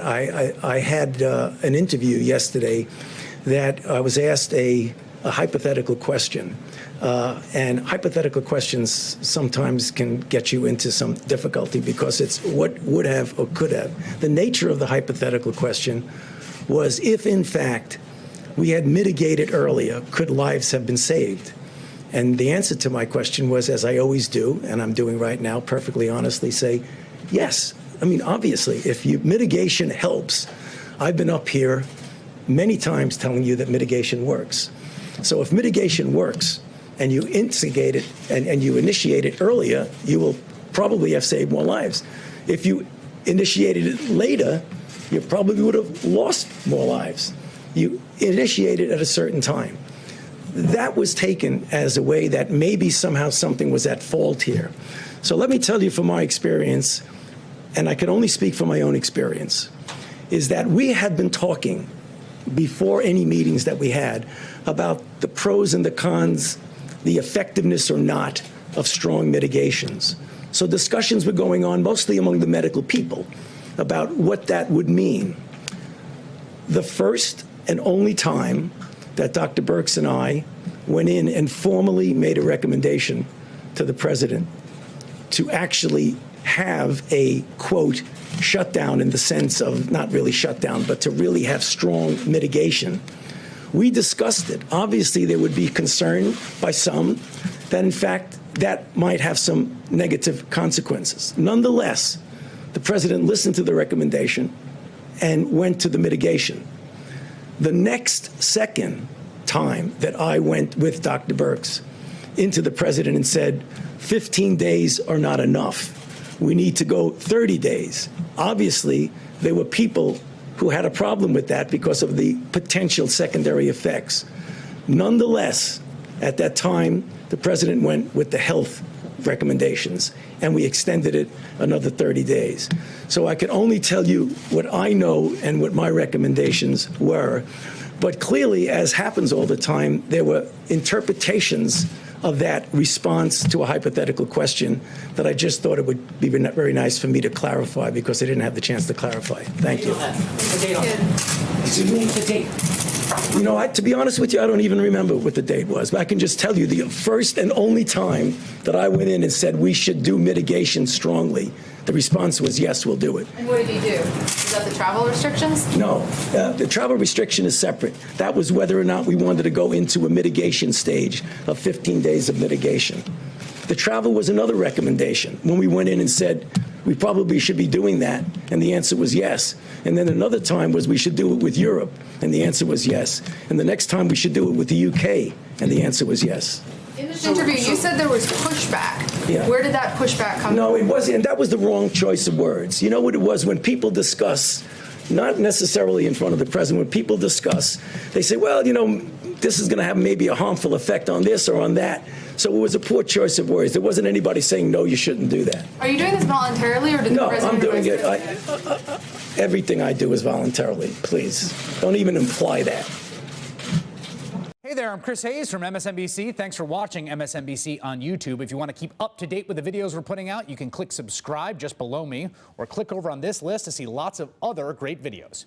I had an interview yesterday that I was asked a hypothetical question. And hypothetical questions sometimes can get you into some difficulty because it's what would have or could have. The nature of the hypothetical question was if, in fact, we had mitigated earlier, could lives have been saved? And the answer to my question was, as I always do, and I'm doing right now, perfectly honestly, say, yes. I mean, obviously, if mitigation helps, I've been up here many times telling you that mitigation works. So if mitigation works and you instigate it and you initiate it earlier, you will probably have saved more lives. If you initiated it later, you probably would have lost more lives. You initiated at a certain time. That was taken as a way that maybe somehow something was at fault here. So let me tell you from my experience, and I can only speak from my own experience, is that we had been talking before any meetings that we had about the pros and the cons, the effectiveness or not of strong mitigations. So discussions were going on mostly among the medical people about what that would mean. The first and only time that Dr. Birx and I went in and formally made a recommendation to the president to actually have a, quote, shutdown in the sense of not really shutdown, but to really have strong mitigation. We discussed it. Obviously, there would be concern by some that, in fact, that might have some negative consequences. Nonetheless, the president listened to the recommendation and went to the mitigation. The next second time that I went with Dr. Birx into the president and said, 15 days are not enough. We need to go 30 days. Obviously, there were people who had a problem with that because of the potential secondary effects. Nonetheless, at that time, the president went with the health recommendations, and we extended it another 30 days. So I can only tell you what I know and what my recommendations were. But clearly, as happens all the time, there were interpretations of that response to a hypothetical question that I just thought it would be very nice for me to clarify because I didn't have the chance to clarify. Thank you. The date on it. Excuse me, the date. You know, to be honest with you, I don't even remember what the date was, but I can just tell you the first and only time that I went in and said we should do mitigation strongly, the response was, yes, we'll do it. And what did you do? Is that the travel restrictions? No, the travel restriction is separate. That was whether or not we wanted to go into a mitigation stage of 15 days of mitigation. The travel was another recommendation when we went in and said we probably should be doing that, and the answer was yes. And then another time was we should do it with Europe, and the answer was yes. And the next time we should do it with the UK, and the answer was yes. In this interview, you said there was pushback. Yeah. Where did that pushback come from? No, it wasn't, and that was the wrong choice of words. You know what it was? When people discuss, not necessarily in front of the president, when people discuss, they say, well, you know, this is going to have maybe a harmful effect on this or on that. So it was a poor choice of words. There wasn't anybody saying, no, you shouldn't do that. Are you doing this voluntarily, or did the president? No, I'm doing it. Everything I do is voluntarily. Please, don't even imply that. Hey there, I'm Chris Hayes from MSNBC. Thanks for watching MSNBC on YouTube. If you want to keep up to date with the videos we're putting out, you can click subscribe just below me or click over on this list to see lots of other great videos.